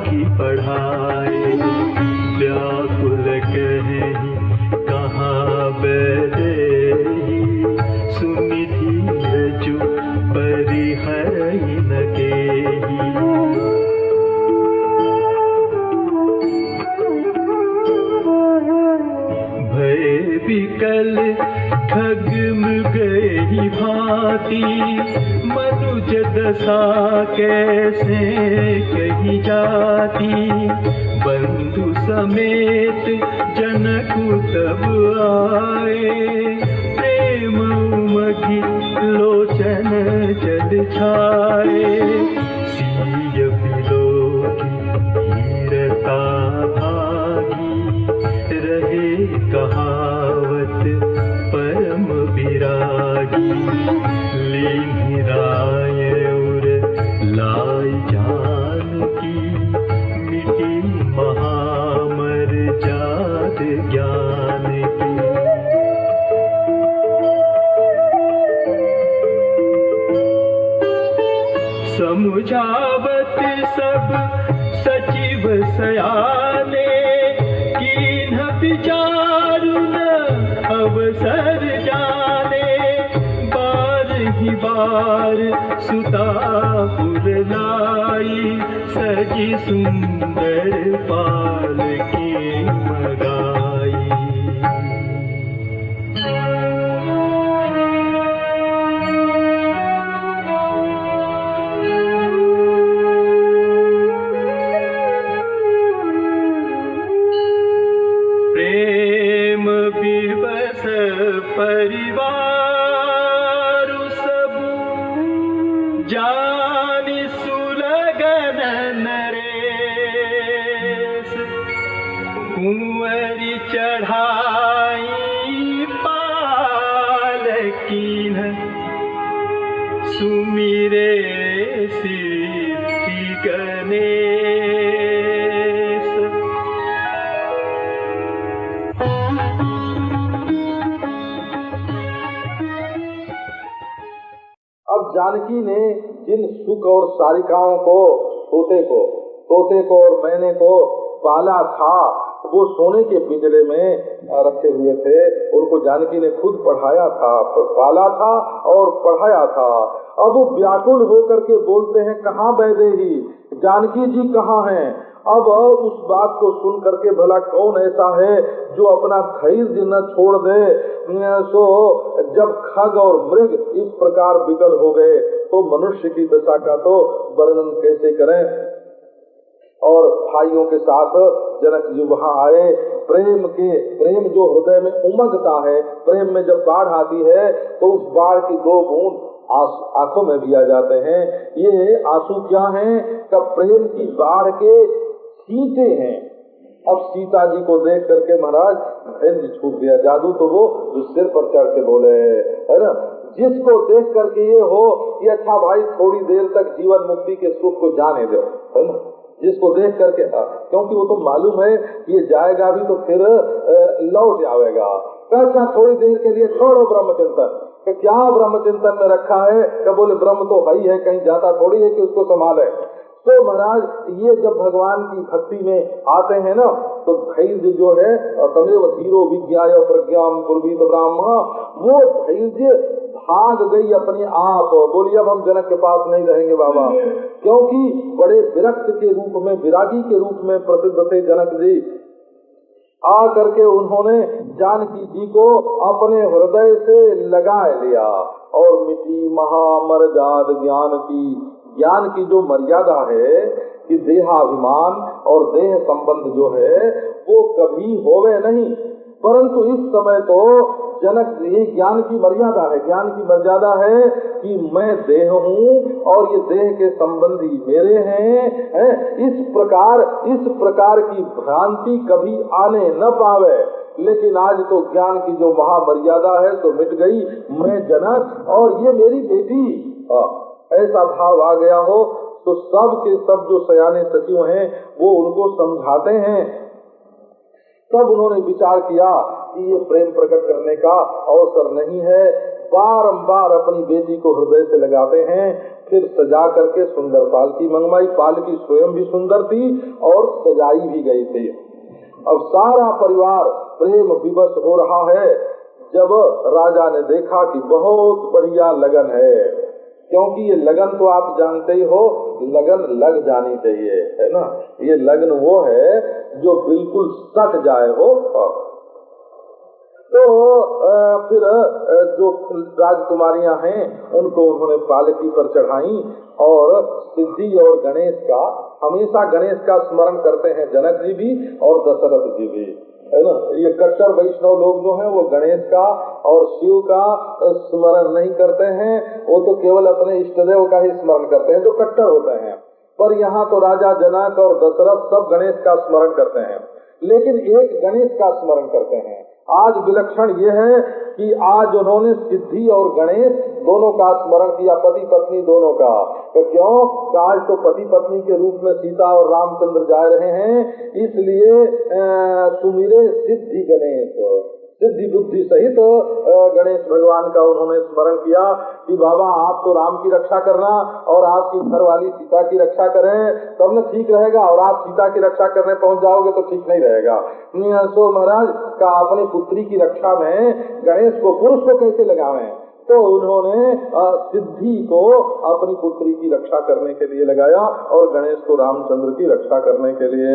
की पढ़ाए। व्याकुल कहीं कहाँ बैठे, सुनि धीरजु परिहर न केही। भय विकल खग मृग ही भांति, मनुज दशा कैसे कही जाती। बंधु समेत जनक तब आए, प्रेम उमगी लोचन जल छाए। सिय बिलोकी धीरता भागी, रहे कहावत परम विरागी। लीन्ही राय उर लाई जानकी, मिटी महामर जात ज्ञान की। समुझावत सब सचिव सयाने, कीन्ह विचारु न अवसर जाने। बार ही बार सुता पुर लाई, सजी सुंदर पालकी मगाई। प्रेम विवश परिवार सबु, जानि सुलगन नरेश। कुंवरी चढ़ाई पालकीन, सुमिरे सिद्धि गणेश। अब जानकी ने जिन सुख और सारिकाओं को, तोते को और मैने को पाला था, वो सोने के पिंजरे में रखे हुए थे। उनको जानकी ने खुद पढ़ाया था, पाला था और पढ़ाया था। अब वो व्याकुल होकर के बोलते हैं, कहाँ वैदेही, जानकी जी कहाँ हैं। अब उस बात को सुन करके भला कौन ऐसा है जो अपना धैर्य न छोड़ दे। सो जब खग और मृग इस प्रकार विकल हो गए तो मनुष्य की दशा का तो वर्णन कैसे करें। और भाइयों के साथ जनक जी वहाँ आए। प्रेम जो हृदय में उमगता है, प्रेम में जब बाढ़ आती है तो उस बाढ़ की दो बूंद आंखों में भी आ जाते हैं। ये आंसू क्या हैं? कब प्रेम की बाढ़ के सींचे हैं। अब सीता जी को देख करके महाराज धैर्य छूट गया। जादू तो वो जो सिर पर चढ़ के बोले, है ना, जिसको देख करके ये हो कि अच्छा भाई थोड़ी देर तक जीवन मुक्ति के सुख को जाने दो, है ना, जिसको देख करके, क्योंकि वो तो मालूम है ये जाएगा भी तो फिर लौट आवेगा। अच्छा थोड़ी देर के लिए छोड़ो ब्रह्मचिंतन। क्या ब्रह्मचिंतन में रखा है? क्या बोले ब्रह्म तो है ही है, कहीं जाता थोड़ी है कि उसको संभाले। तो महाराज ये जब भगवान की भक्ति में आते हैं ना तो धैर्य जो है, तमेव धीरो विज्ञाय प्रज्ञाम कुर्वीत ब्राह्मण, वो धैर्य भाग गई अपने आप। बोलिए अब हम जनक के पास नहीं रहेंगे बाबा, क्योंकि बड़े विरक्त के रूप में, विरागी के रूप में प्रसिद्ध थे जनक जी। आ करके उन्होंने जानकी जी को अपने हृदय से लगा लिया और मिटी महामर्याद ज्ञान की जो मर्यादा है कि देहाभिमान और देह संबंध जो है वो कभी होवे नहीं। परंतु इस समय तो जनक ये ज्ञान की मर्यादा है, ज्ञान की मर्यादा है कि मैं देह हूँ और ये देह के संबंधी मेरे हैं। इस प्रकार की भ्रांति कभी आने न पावे। लेकिन आज तो ज्ञान की जो महामर्यादा है तो मिट गई। मैं जनक और ये मेरी बेटी, ऐसा भाव आ गया हो तो सब के सब जो सयाने सचिव हैं वो उनको समझाते हैं। तब उन्होंने विचार किया कि ये प्रेम प्रकट करने का अवसर नहीं है। बारंबार अपनी बेटी को हृदय से लगाते हैं फिर सजा करके सुंदर पालकी मंगवाई। पालकी स्वयं भी सुंदर थी और सजाई भी गई थी। अब सारा परिवार प्रेम विवश हो रहा है। जब राजा ने देखा कि बहुत बढ़िया लगन है, क्योंकि ये लगन तो आप जानते ही हो, लगन लग जानी चाहिए, है ना। ये लगन वो है जो बिल्कुल सट जाए हो। तो फिर जो राजकुमारियां हैं उनको उन्होंने पालकी पर चढ़ाई और सिद्धि और गणेश का, हमेशा गणेश का स्मरण करते हैं जनक जी भी और दशरथ जी भी, है ना। ये कट्टर वैष्णव लोग जो हैं वो गणेश का और शिव का स्मरण नहीं करते हैं, वो तो केवल अपने इष्टदेव का ही स्मरण करते हैं जो कट्टर होते हैं। पर यहाँ तो राजा जनक और दशरथ सब गणेश का स्मरण करते हैं, लेकिन एक गणेश का स्मरण करते हैं। आज विलक्षण ये है कि आज उन्होंने सिद्धि और गणेश दोनों का स्मरण किया, पति पत्नी दोनों का। तो क्यों? आज तो पति पत्नी के रूप में सीता और रामचंद्र जा रहे हैं, इसलिए सुमिरे सिद्धि गणेश, सिद्धि बुद्धि सहित गणेश भगवान का उन्होंने स्मरण किया कि बाबा आप तो राम की रक्षा करना और आपकी घरवाली सीता की रक्षा करें, तब न ठीक रहेगा, और आप सीता की रक्षा करने पहुंच जाओगे तो ठीक नहीं रहेगा। सो महाराज का अपनी पुत्री की रक्षा में गणेश को, पुरुष को कैसे लगावें? तो उन्होंने सिद्धि को अपनी पुत्री की रक्षा करने के लिए लगाया और गणेश को रामचंद्र की रक्षा करने के लिए।